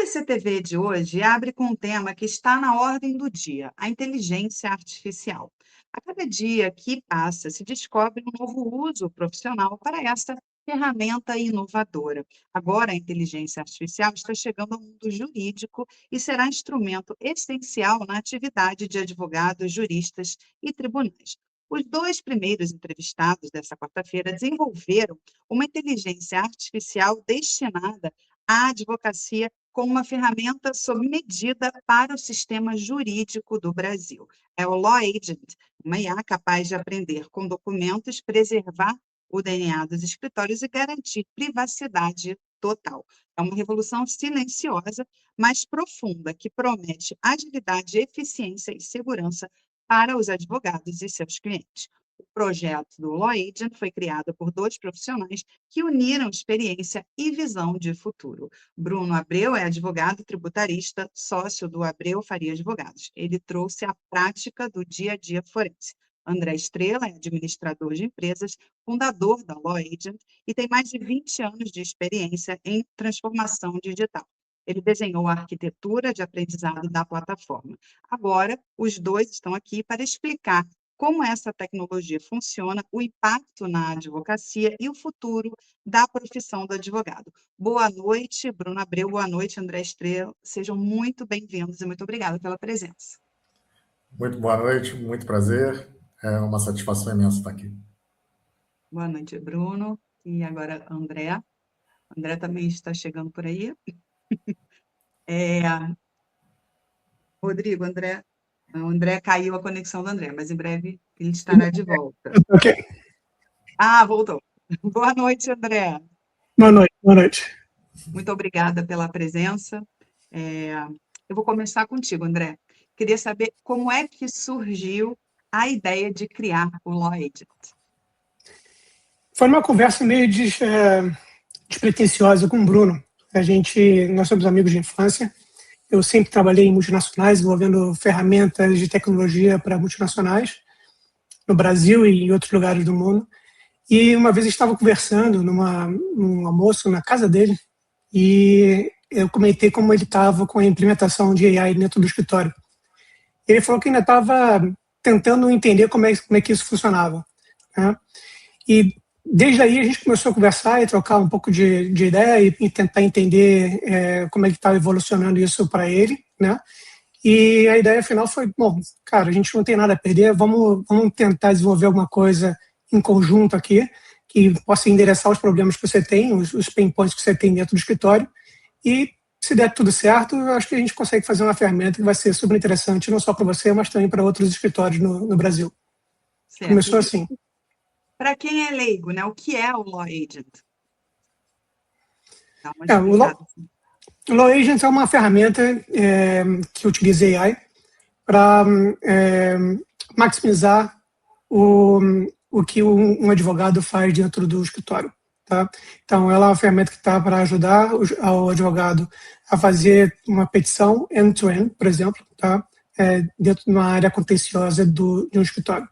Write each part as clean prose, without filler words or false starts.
VCTV de hoje abre com um tema que está na ordem do dia, a inteligência artificial. A cada dia que passa, se descobre um novo uso profissional para essa ferramenta inovadora. Agora, a inteligência artificial está chegando ao mundo jurídico e será instrumento essencial na atividade de advogados, juristas e tribunais. Os dois primeiros entrevistados dessa quarta-feira desenvolveram uma inteligência artificial destinada à advocacia como uma ferramenta sob medida para o sistema jurídico do Brasil. É o Law Agent, uma IA capaz de aprender com documentos, preservar o DNA dos escritórios e garantir privacidade total. É uma revolução silenciosa, mas profunda, que promete agilidade, eficiência e segurança para os advogados e seus clientes. O projeto do Law Agent foi criado por dois profissionais que uniram experiência e visão de futuro. Bruno Abreu é advogado tributarista, sócio do Abreu Faria Advogados. Ele trouxe a prática do dia a dia forense. André Estrela é administrador de empresas, fundador da Law Agent e tem mais de 20 anos de experiência em transformação digital. Ele desenhou a arquitetura de aprendizado da plataforma. Agora, os dois estão aqui para explicar como essa tecnologia funciona, o impacto na advocacia e o futuro da profissão do advogado. Boa noite, Bruno Abreu, boa noite, André Estrela. Sejam muito bem-vindos e muito obrigada pela presença. Muito boa noite, muito prazer. É uma satisfação imensa estar aqui. Boa noite, Bruno. E agora, André. André também está chegando por aí. Rodrigo, André. O André caiu a conexão do André, mas em breve ele estará de volta. Ok. Voltou. Boa noite, André. Boa noite, boa noite. Muito obrigada pela presença. Eu vou começar contigo, André. Queria saber como é que surgiu a ideia de criar o Law Agent. Foi uma conversa meio despretensiosa com o Bruno. Nós somos amigos de infância. Eu sempre trabalhei em multinacionais, desenvolvendo ferramentas de tecnologia para multinacionais, no Brasil e em outros lugares do mundo. E uma vez eu estava conversando num almoço na casa dele, e eu comentei como ele estava com a implementação de AI dentro do escritório. Ele falou que ainda estava tentando entender como é que isso funcionava, né? E desde aí a gente começou a conversar e trocar um pouco de ideia e tentar entender como é que estava evolucionando isso para ele, né? E a ideia final foi, bom, cara, a gente não tem nada a perder, vamos tentar desenvolver alguma coisa em conjunto aqui que possa endereçar os problemas que você tem, os pain points que você tem dentro do escritório, e se der tudo certo, eu acho que a gente consegue fazer uma ferramenta que vai ser super interessante, não só para você, mas também para outros escritórios no Brasil. Certo. Começou assim. Para quem é leigo, né, o que é o Law Agent? O Law Agent é uma ferramenta que utiliza AI para maximizar o que um advogado faz dentro do escritório. Tá? Então, ela é uma ferramenta que está para ajudar o advogado a fazer uma petição end-to-end, por exemplo, tá? Dentro de uma área contenciosa de um escritório.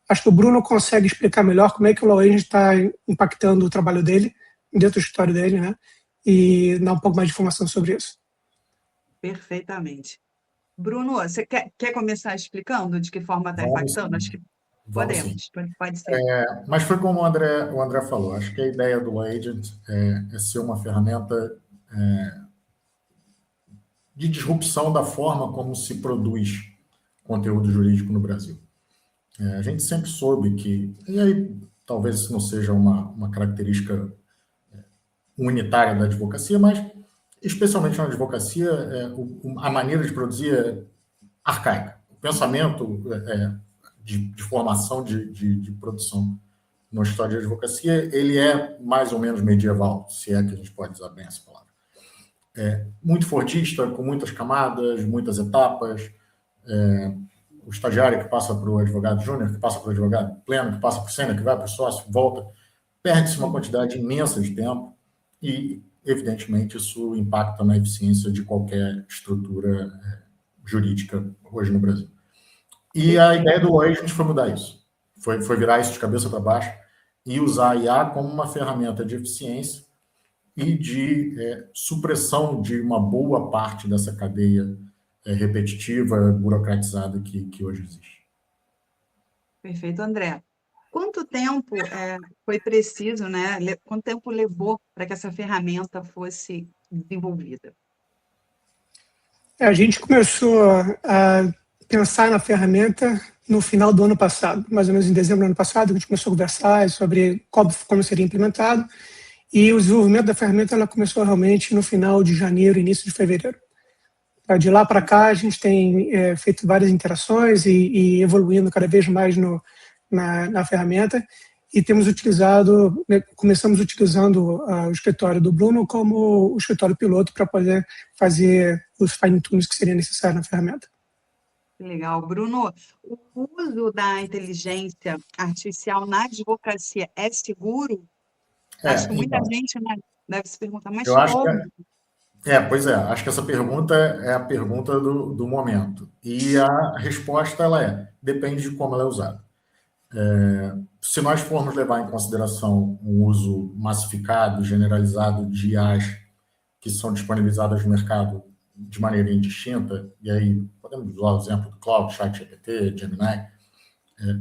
Acho que o Bruno consegue explicar melhor como é que o Law Agent está impactando o trabalho dele, dentro do escritório dele, né? E dar um pouco mais de informação sobre isso. Perfeitamente. Bruno, você quer começar explicando de que forma está impactando? Acho que podemos, pode ser. Mas foi como o André falou, acho que a ideia do Law Agent é ser uma ferramenta de disrupção da forma como se produz conteúdo jurídico no Brasil. A gente sempre soube que, e aí talvez isso não seja uma característica unitária da advocacia, mas especialmente na advocacia, a maneira de produzir é arcaica. O pensamento de formação de produção no escritório de advocacia, ele é mais ou menos medieval, se é que a gente pode usar bem essa palavra. Muito fordista, com muitas camadas, muitas etapas, o estagiário que passa para o advogado júnior, que passa para o advogado pleno, que passa para o sênior, que vai para o sócio, volta, perde-se uma quantidade imensa de tempo e, evidentemente, isso impacta na eficiência de qualquer estrutura jurídica hoje no Brasil. E a ideia do Law Agent foi mudar isso, foi virar isso de cabeça para baixo e usar a IA como uma ferramenta de eficiência e de supressão de uma boa parte dessa cadeia repetitiva, burocratizada que hoje existe. Perfeito, André. Quanto tempo foi preciso, né? Quanto tempo levou para que essa ferramenta fosse desenvolvida? A gente começou a pensar na ferramenta no final do ano passado, mais ou menos em dezembro do ano passado, a gente começou a conversar sobre como seria implementado, e o desenvolvimento da ferramenta ela começou realmente no final de janeiro, início de fevereiro. De lá para cá, a gente tem feito várias interações e evoluindo cada vez mais na ferramenta, e temos utilizado, começamos utilizando o escritório do Bruno como o escritório piloto para poder fazer os fine-tunes que seriam necessários na ferramenta. Legal. Bruno, o uso da inteligência artificial na advocacia é seguro? Acho que muita Então, gente, né, deve se perguntar, mas eu acho como? pois é, acho que essa pergunta é a pergunta do momento. E a resposta, depende de como ela é usada. Se nós formos levar em consideração um uso massificado, generalizado de IAs que são disponibilizadas no mercado de maneira indistinta, e aí podemos usar o exemplo do Cloud, ChatGPT, Gemini,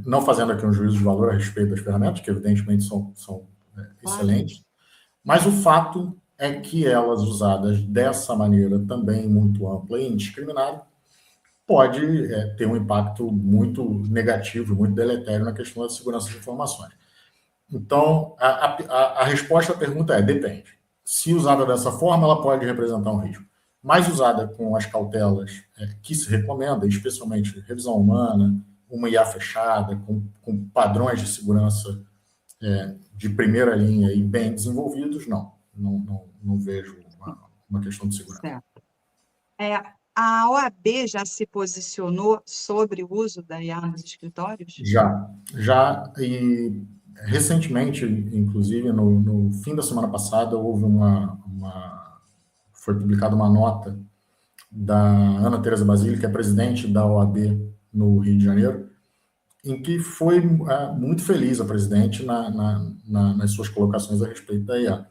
não fazendo aqui um juízo de valor a respeito das ferramentas, que evidentemente são excelentes, mas o fato é que elas usadas dessa maneira também muito ampla e indiscriminada pode ter um impacto muito negativo, muito deletério na questão da segurança de informações. Então, a resposta à pergunta depende. Se usada dessa forma, ela pode representar um risco. Mas usada com as cautelas que se recomenda, especialmente revisão humana, uma IA fechada, com padrões de segurança de primeira linha e bem desenvolvidos, não vejo uma questão de segurança. Certo. A OAB já se posicionou sobre o uso da IA nos escritórios? Já, e recentemente, inclusive, no fim da semana passada, houve foi publicada uma nota da Ana Teresa Basile, que é presidente da OAB no Rio de Janeiro, em que foi muito feliz a presidente nas suas colocações a respeito da IA.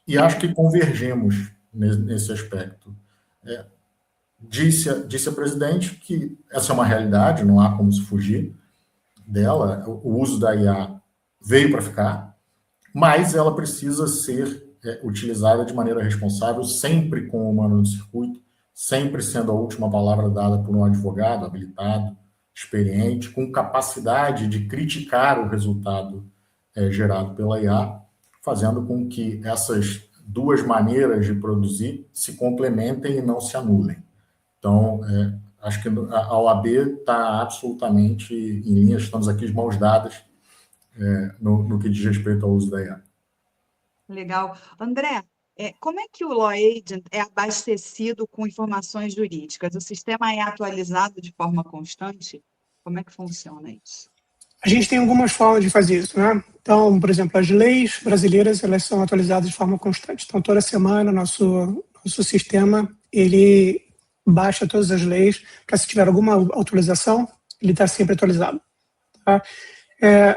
E acho que convergemos nesse aspecto. Disse a presidente que essa é uma realidade, não há como se fugir dela, o uso da IA veio para ficar, mas ela precisa ser utilizada de maneira responsável, sempre com o humano no circuito, sempre sendo a última palavra dada por um advogado habilitado, experiente, com capacidade de criticar o resultado gerado pela IA, fazendo com que essas duas maneiras de produzir se complementem e não se anulem. Então, acho que a OAB está absolutamente em linha, estamos aqui de mãos dadas no que diz respeito ao uso da IA. Legal. André, como é que o Law Agent é abastecido com informações jurídicas? O sistema é atualizado de forma constante? Como é que funciona isso? A gente tem algumas formas de fazer isso, né? Então, por exemplo, as leis brasileiras, elas são atualizadas de forma constante. Então, toda semana, nosso sistema, ele baixa todas as leis, para se tiver alguma atualização, ele está sempre atualizado. Tá?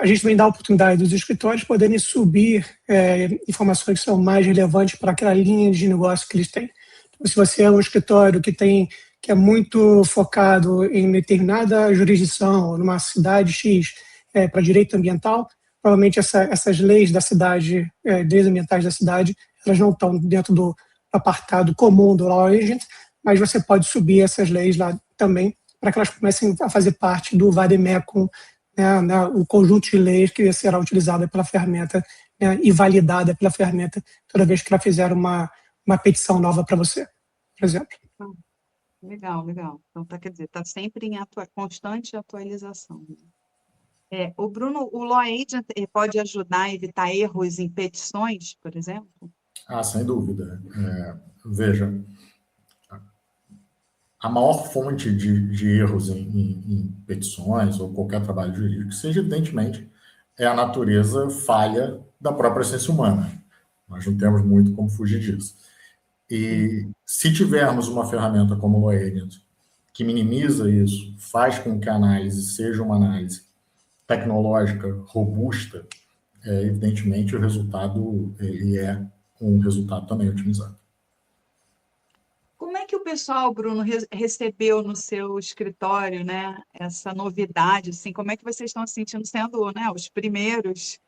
A gente também dá a oportunidade dos escritórios poderem subir informações que são mais relevantes para aquela linha de negócio que eles têm. Então, se você é um escritório que é muito focado em determinada jurisdição, numa cidade X, para direito ambiental, provavelmente essas leis da cidade, leis ambientais da cidade, elas não estão dentro do apartado comum do Law Agent, mas você pode subir essas leis lá também, para que elas comecem a fazer parte do vademecum, o conjunto de leis que será utilizada pela ferramenta e validada pela ferramenta toda vez que ela fizer uma petição nova para você, por exemplo. Legal. Então, quer dizer, está sempre em constante atualização. O Bruno, o Law Agent pode ajudar a evitar erros em petições, por exemplo? Sem dúvida. Veja, a maior fonte de erros em petições ou qualquer trabalho jurídico, seja evidentemente, é a natureza falha da própria essência humana. Nós não temos muito como fugir disso. E se tivermos uma ferramenta como o Law Agent, que minimiza isso, faz com que a análise seja uma análise tecnológica robusta, evidentemente o resultado ele é um resultado também otimizado. Como é que o pessoal, Bruno, recebeu no seu escritório, né, essa novidade? Assim, como é que vocês estão se sentindo sendo, né, os primeiros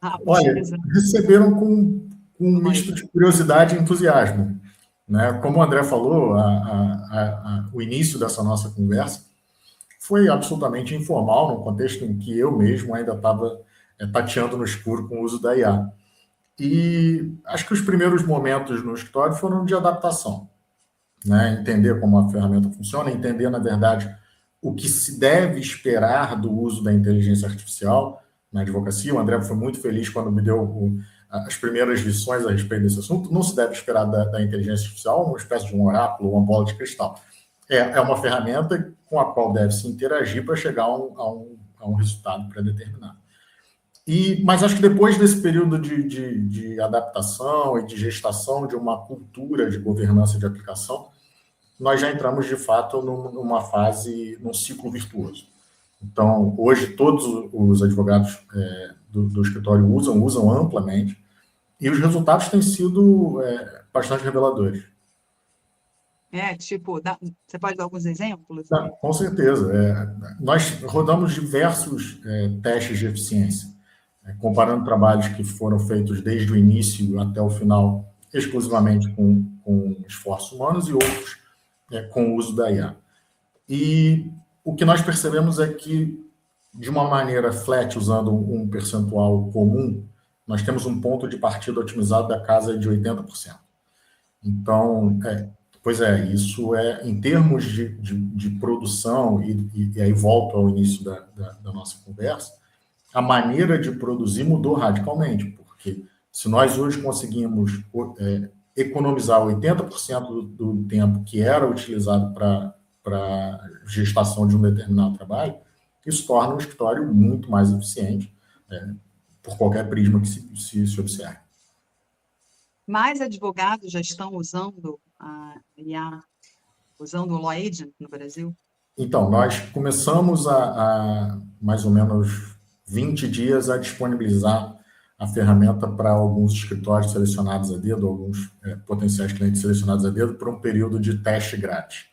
a Olha, utilizar receberam com um o misto Notion? de curiosidade e entusiasmo, né? Como o André falou, o início dessa nossa conversa foi absolutamente informal, num contexto em que eu mesmo ainda estava tateando no escuro com o uso da IA. E acho que os primeiros momentos no escritório foram de adaptação, né? Entender como a ferramenta funciona, entender, na verdade, o que se deve esperar do uso da inteligência artificial na advocacia. O André foi muito feliz quando me deu as primeiras lições a respeito desse assunto. Não se deve esperar da inteligência artificial uma espécie de um oráculo, uma bola de cristal. É uma ferramenta com a qual deve-se interagir para chegar a um resultado pré-determinado. Mas acho que depois desse período de adaptação e de gestação de uma cultura de governança de aplicação, nós já entramos, de fato, numa fase, num ciclo virtuoso. Então, hoje, todos os advogados do escritório usam amplamente, e os resultados têm sido bastante reveladores. Tipo, você pode dar alguns exemplos? Com certeza. Nós rodamos diversos testes de eficiência, comparando trabalhos que foram feitos desde o início até o final, exclusivamente com esforços humanos, e outros com o uso da IA. E o que nós percebemos é que, de uma maneira flat, usando um percentual comum, nós temos um ponto de partida otimizado da casa de 80%. Então, isso em termos de produção, e aí volto ao início da nossa conversa, a maneira de produzir mudou radicalmente, porque se nós hoje conseguimos economizar 80% do tempo que era utilizado para gestação de um determinado trabalho, isso torna o escritório muito mais eficiente, por qualquer prisma que se observe. Mais advogados já estão usando a IA, usando o Law Agent no Brasil? Então, nós começamos há mais ou menos 20 dias a disponibilizar a ferramenta para alguns escritórios selecionados a dedo, alguns potenciais clientes selecionados a dedo, por um período de teste grátis.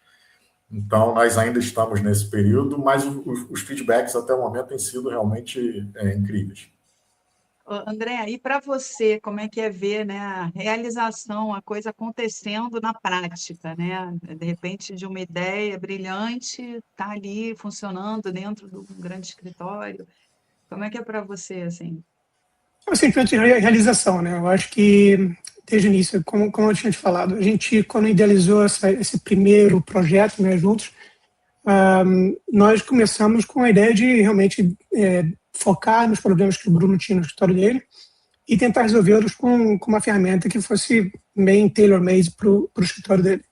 Então, nós ainda estamos nesse período, mas os feedbacks até o momento têm sido realmente incríveis. André, e para você, como é que é ver, né, a realização, a coisa acontecendo na prática, né? De repente, de uma ideia brilhante, está ali funcionando dentro de um grande escritório. Como é que é para você, assim? É um sentimento de realização, né? Eu acho que, desde o início, como eu tinha te falado, a gente, quando idealizou esse primeiro projeto, né, juntos, nós começamos com a ideia de realmente focar nos problemas que o Bruno tinha no escritório dele e tentar resolvê-los com uma ferramenta que fosse bem tailor-made para o escritório dele.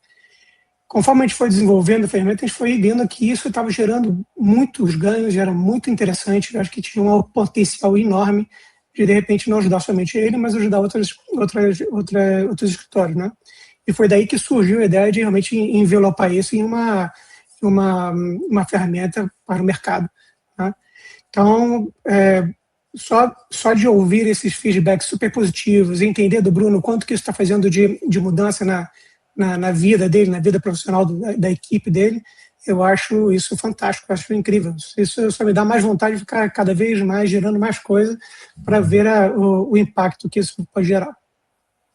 Conforme a gente foi desenvolvendo a ferramenta, a gente foi vendo que isso estava gerando muitos ganhos, era muito interessante, eu acho que tinha um potencial enorme de repente, não ajudar somente ele, mas ajudar outros escritórios, né? E foi daí que surgiu a ideia de realmente envelopar isso em uma ferramenta para o mercado, né? Então, só de ouvir esses feedbacks super positivos, entender do Bruno quanto que isso está fazendo de mudança na vida dele, na vida profissional da equipe dele, eu acho isso fantástico, eu acho incrível. Isso só me dá mais vontade de ficar cada vez mais gerando mais coisa para ver o impacto que isso pode gerar.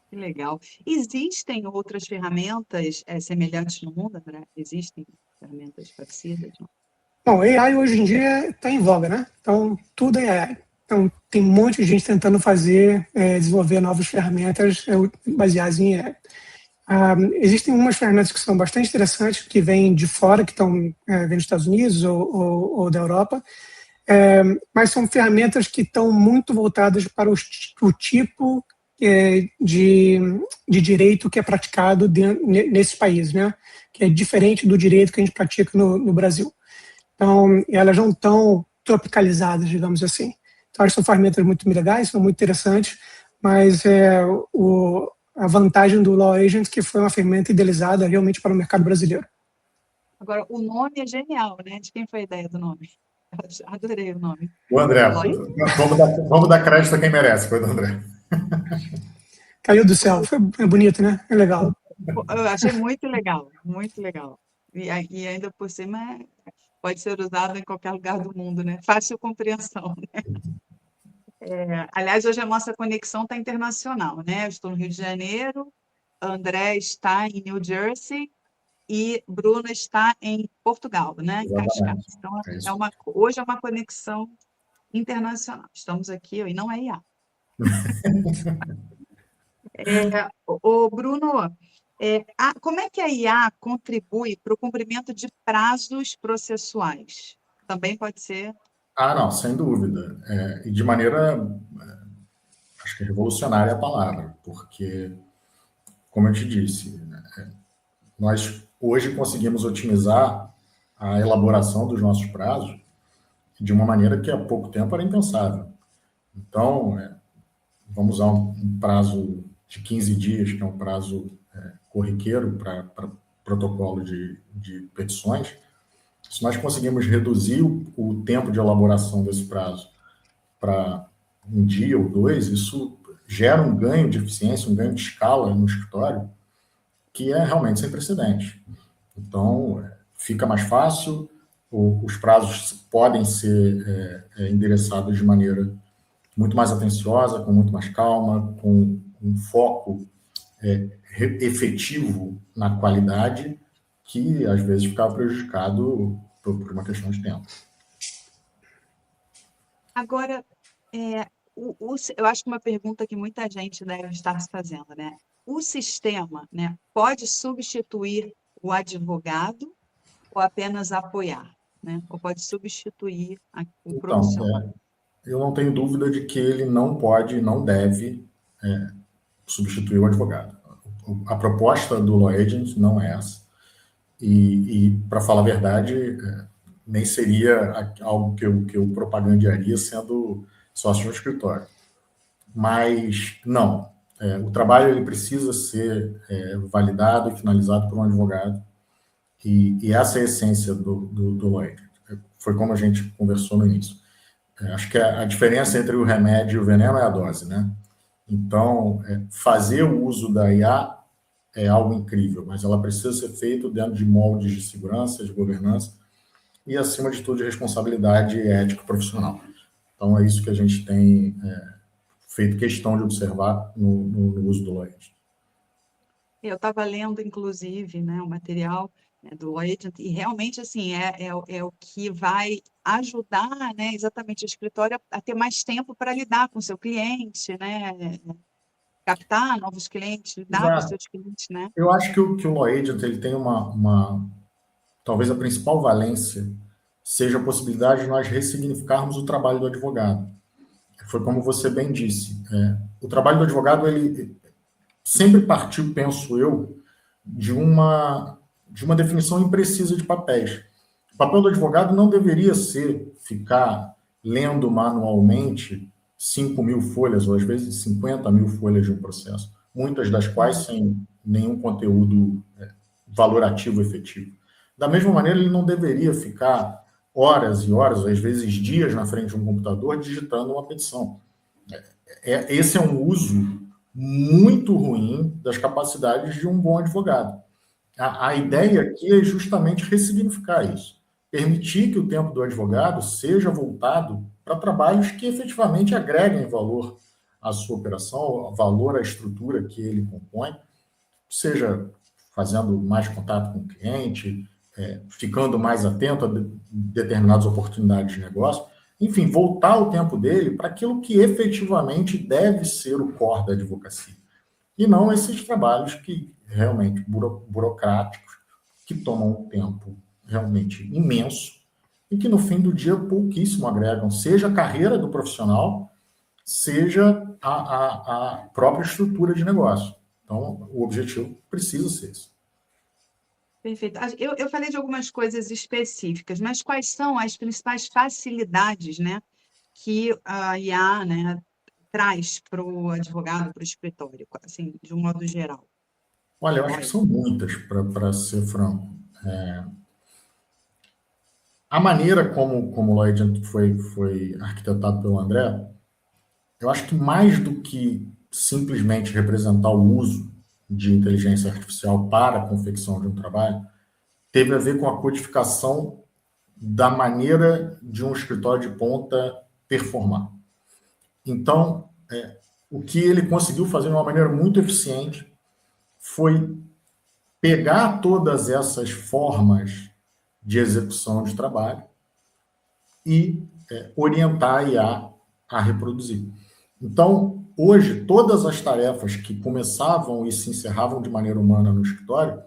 Que legal. Existem outras ferramentas semelhantes no mundo, André? Existem ferramentas parecidas? Não? Bom, AI hoje em dia está em voga, né? Então, tudo é AI. Então, tem um monte de gente tentando desenvolver novas ferramentas baseadas em AI. Existem umas ferramentas que são bastante interessantes, que vêm de fora, que vêm dos Estados Unidos ou da Europa, mas são ferramentas que estão muito voltadas para o tipo de direito que é praticado nesses países, né? Que é diferente do direito que a gente pratica no Brasil. Então, elas não estão tropicalizadas, digamos assim. Então, elas são ferramentas muito legais, são muito interessantes, mas a vantagem do Law Agent que foi uma ferramenta idealizada realmente para o mercado brasileiro. Agora, o nome é genial, né? De quem foi a ideia do nome? Eu adorei o nome. O André, vamos dar crédito a quem merece, foi do André. Caiu do céu. É bonito, né? É legal. Eu achei muito legal, muito legal. E ainda por cima pode ser usado em qualquer lugar do mundo, né? Fácil compreensão. Aliás, hoje a nossa conexão está internacional, né? Eu estou no Rio de Janeiro, André está em New Jersey e Bruno está em Portugal, né? Em Cascais. Exatamente. Então, É isso. hoje é uma conexão internacional. Estamos aqui, e não é IA. Bruno, como é que a IA contribui para o cumprimento de prazos processuais? Também pode ser. Não, sem dúvida. E de maneira, acho que revolucionária é a palavra, porque, como eu te disse, né, nós hoje conseguimos otimizar a elaboração dos nossos prazos de uma maneira que há pouco tempo era impensável. Então, vamos usar um prazo de 15 dias, que é um prazo corriqueiro para protocolo de petições. Se nós conseguimos reduzir o tempo de elaboração desse prazo para um dia ou dois, isso gera um ganho de eficiência, um ganho de escala no escritório, que é realmente sem precedentes. Então, fica mais fácil, os prazos podem ser endereçados de maneira muito mais atenciosa, com muito mais calma, com um foco efetivo na qualidade, que às vezes ficava prejudicado por uma questão de tempo. Agora, eu acho que uma pergunta que muita gente deve estar se fazendo, né? O sistema, né, pode substituir o advogado ou apenas apoiar, né? Ou pode substituir o profissional? Eu não tenho dúvida de que ele não pode e não deve substituir o advogado. A proposta do Law Agent não é essa. E para falar a verdade, nem seria algo que eu propagandearia sendo sócio no escritório. Mas, não. O trabalho ele precisa ser validado e finalizado por um advogado. E essa é a essência do Law Agent. Foi como a gente conversou no início. Acho que a diferença entre o remédio e o veneno é a dose, né? Então, fazer o uso da IA é algo incrível, mas ela precisa ser feita dentro de moldes de segurança, de governança e, acima de tudo, de responsabilidade ética profissional. Então, é isso que a gente tem feito questão de observar no uso do Law Agent. Eu estava lendo, inclusive, né, o material do Law Agent, e realmente assim, é o que vai ajudar, né, exatamente o escritório a ter mais tempo para lidar com o seu cliente, né, captar novos clientes, lidar com os seus clientes, né? Eu acho que o Law Agent ele tem talvez a principal valência seja a possibilidade de nós ressignificarmos o trabalho do advogado. Foi como você bem disse. O trabalho do advogado ele sempre partiu, penso eu, de uma definição imprecisa de papéis. O papel do advogado não deveria ser ficar lendo manualmente 5.000 folhas, ou às vezes 50.000 folhas de um processo, muitas das quais sem nenhum conteúdo valorativo efetivo. Da mesma maneira, ele não deveria ficar horas e horas, às vezes dias, na frente de um computador digitando uma petição. Esse é um uso muito ruim das capacidades de um bom advogado. A ideia aqui é justamente ressignificar isso. Permitir que o tempo do advogado seja voltado para trabalhos que efetivamente agreguem valor à sua operação, valor à estrutura que ele compõe, seja fazendo mais contato com o cliente, ficando mais atento a determinadas oportunidades de negócio, enfim, voltar o tempo dele para aquilo que efetivamente deve ser o core da advocacia. E não esses trabalhos que realmente burocráticos, que tomam um tempo realmente imenso e que no fim do dia pouquíssimo agregam, seja a carreira do profissional, seja a própria estrutura de negócio. Então, o objetivo precisa ser esse. Perfeito. Eu falei de algumas coisas específicas, mas quais são as principais facilidades, né, que a IA, né, traz para o advogado, para o escritório, assim, de um modo geral? Olha, eu acho que são muitas, para ser franco. A maneira como o Lloyd foi arquitetado pelo André, eu acho que mais do que simplesmente representar o uso de inteligência artificial para a confecção de um trabalho, teve a ver com a codificação da maneira de um escritório de ponta performar. Então, o que ele conseguiu fazer de uma maneira muito eficiente foi pegar todas essas formas de execução de trabalho e orientar a IA a reproduzir. Então, hoje, todas as tarefas que começavam e se encerravam de maneira humana no escritório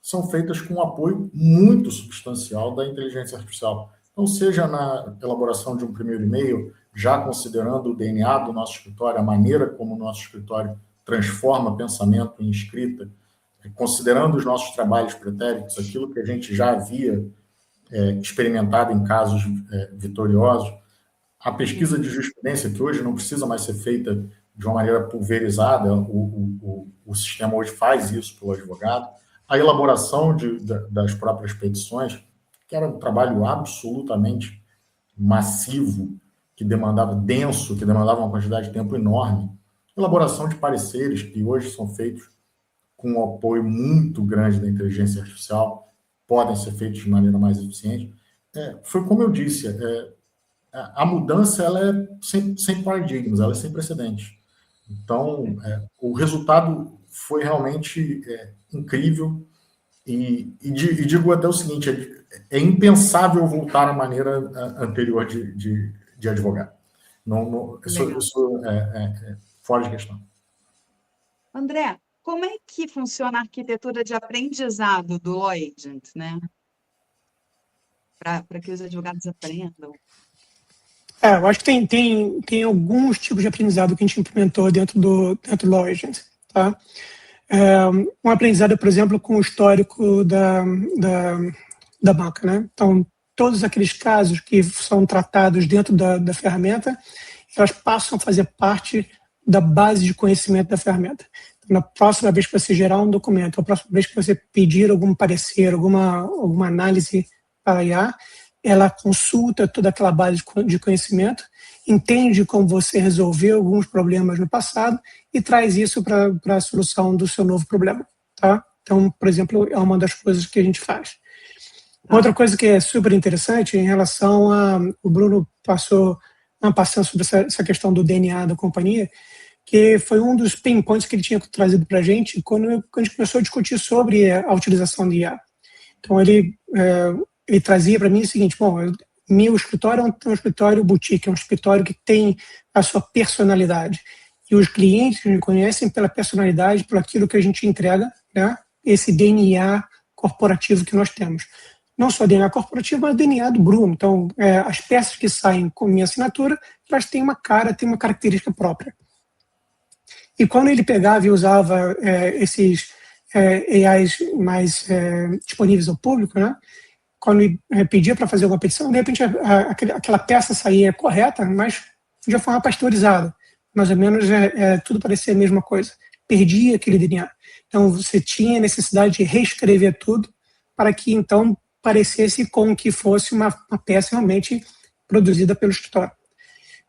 são feitas com um apoio muito substancial da inteligência artificial. Então, seja na elaboração de um primeiro e-mail, já considerando o DNA do nosso escritório, a maneira como o nosso escritório transforma pensamento em escrita, considerando os nossos trabalhos pretéritos, aquilo que a gente já havia experimentado em casos vitoriosos, a pesquisa de jurisprudência, que hoje não precisa mais ser feita de uma maneira pulverizada, o sistema hoje faz isso pelo advogado, a elaboração das próprias petições, que era um trabalho absolutamente massivo, que demandava uma quantidade de tempo enorme, elaboração de pareceres, que hoje são feitos com um apoio muito grande da inteligência artificial, podem ser feitos de maneira mais eficiente. Foi como eu disse, a mudança ela é sem paradigmas, ela é sem precedentes. Então, o resultado foi realmente incrível e digo até o seguinte, é impensável voltar à maneira anterior de advogar. Isso é fora de questão. André, como é que funciona a arquitetura de aprendizado do Law Agent, né? Para que os advogados aprendam. Eu acho que tem alguns tipos de aprendizado que a gente implementou dentro do Law Agent, tá? Um aprendizado, por exemplo, com o histórico da banca, né? Então, todos aqueles casos que são tratados dentro da ferramenta, elas passam a fazer parte da base de conhecimento da ferramenta. Então, na próxima vez que você gerar um documento, a próxima vez que você pedir algum parecer, alguma análise para a IA, ela consulta toda aquela base de conhecimento, entende como você resolveu alguns problemas no passado e traz isso para a solução do seu novo problema, tá? Então, por exemplo, é uma das coisas que a gente faz. Outra coisa que é super interessante em relação o Bruno passando sobre essa questão do DNA da companhia, que foi um dos pain points que ele tinha trazido para a gente quando a gente começou a discutir sobre a utilização de IA. Então, ele trazia para mim o seguinte, meu escritório é um escritório boutique, é um escritório que tem a sua personalidade. E os clientes me conhecem pela personalidade, por aquilo que a gente entrega, né? Esse DNA corporativo que nós temos. Não só DNA corporativo, mas DNA do Bruno. Então, as peças que saem com minha assinatura, elas têm uma característica própria. E quando ele pegava e usava esses AIs mais disponíveis ao público, né? Quando ele pedia para fazer alguma petição, de repente aquela peça saía correta, mas de forma pasteurizada. Mais ou menos tudo parecia a mesma coisa. Perdia aquele DNA. Então você tinha necessidade de reescrever tudo para que então parecesse como que fosse uma peça realmente produzida pelo escritório.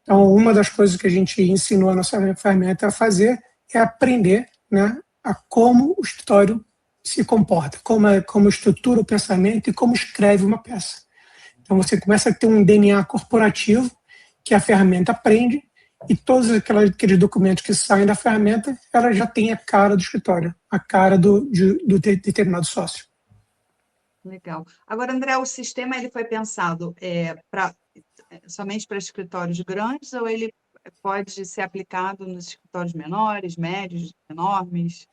Então uma das coisas que a gente ensinou a nossa ferramenta a fazer é aprender, né, a como o escritório se comporta, como estrutura o pensamento e como escreve uma peça. Então você começa a ter um DNA corporativo que a ferramenta aprende e todos aqueles documentos que saem da ferramenta, ela já tem a cara do escritório, a cara do determinado sócio. Legal. Agora, André, o sistema ele foi pensado somente para escritórios grandes ou ele pode ser aplicado nos escritórios menores, médios, enormes?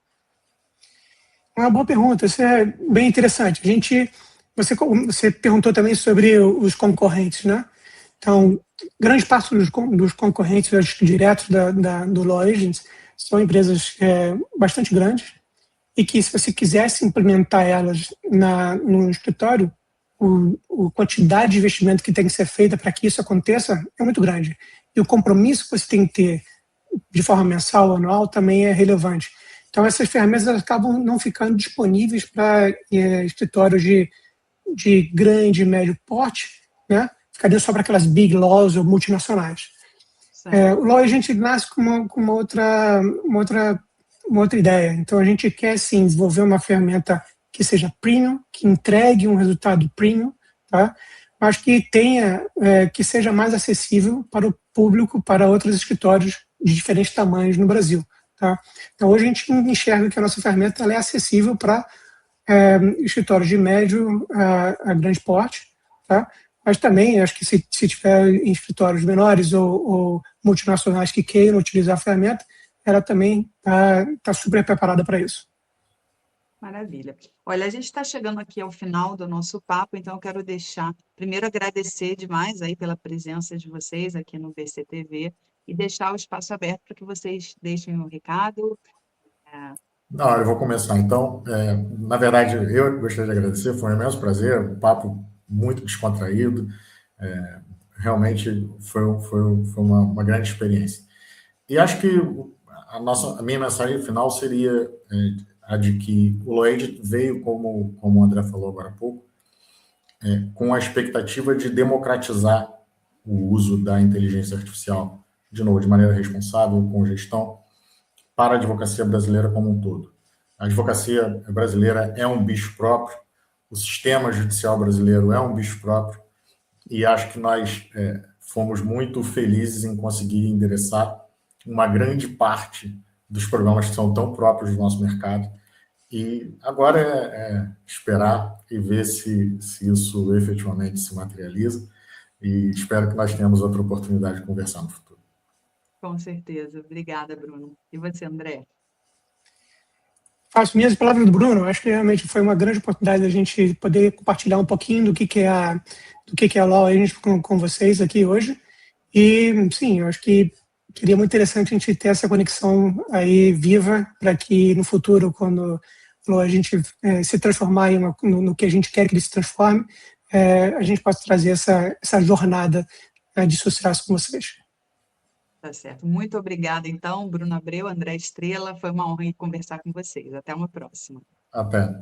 Uma boa pergunta, isso é bem interessante. Você perguntou também sobre os concorrentes, né? Então, grande parte dos concorrentes diretos do Law Agents são empresas bastante grandes e que, se você quisesse implementar elas no escritório, a quantidade de investimento que tem que ser feita para que isso aconteça é muito grande. E o compromisso que você tem que ter de forma mensal ou anual também é relevante. Então, essas ferramentas acabam não ficando disponíveis para escritórios de grande e médio porte, né? Ficariam só para aquelas big laws ou multinacionais. O Law a gente nasce com uma outra ideia. Então, a gente quer, sim, desenvolver uma ferramenta que seja premium, que entregue um resultado premium, tá? Mas que que seja mais acessível para o público, para outros escritórios de diferentes tamanhos no Brasil, tá? Então, hoje a gente enxerga que a nossa ferramenta ela é acessível para escritórios de médio a grande porte, tá? Mas também, acho que se tiver em escritórios menores ou multinacionais que queiram utilizar a ferramenta, ela também está super preparada para isso. Maravilha. Olha, a gente está chegando aqui ao final do nosso papo, então eu quero primeiro agradecer demais aí pela presença de vocês aqui no BCTV e deixar o espaço aberto para que vocês deixem o recado. Não, eu vou começar. Então, na verdade, eu gostaria de agradecer, foi um imenso prazer, um papo muito descontraído, realmente foi uma grande experiência. E acho que a minha mensagem final seria a de que o Loed veio, como o André falou agora há pouco, com a expectativa de democratizar o uso da inteligência artificial, de novo, de maneira responsável, com gestão, para a advocacia brasileira como um todo. A advocacia brasileira é um bicho próprio, o sistema judicial brasileiro é um bicho próprio, e acho que nós fomos muito felizes em conseguir endereçar uma grande parte dos problemas que são tão próprios do nosso mercado. E agora é esperar e ver se isso efetivamente se materializa. E espero que nós tenhamos outra oportunidade de conversar no futuro. Com certeza. Obrigada, Bruno. E você, André? Faço minhas palavras do Bruno. Acho que realmente foi uma grande oportunidade da gente poder compartilhar um pouquinho do que é a Law Agent com vocês aqui hoje. E, sim, eu acho que seria muito interessante a gente ter essa conexão aí viva para que no futuro, quando a gente se transformar no que a gente quer que ele se transforme, a gente possa trazer essa jornada de sucesso com vocês. Tá certo. Muito obrigada, então, Bruno Abreu, André Estrela. Foi uma honra conversar com vocês. Até uma próxima. Até.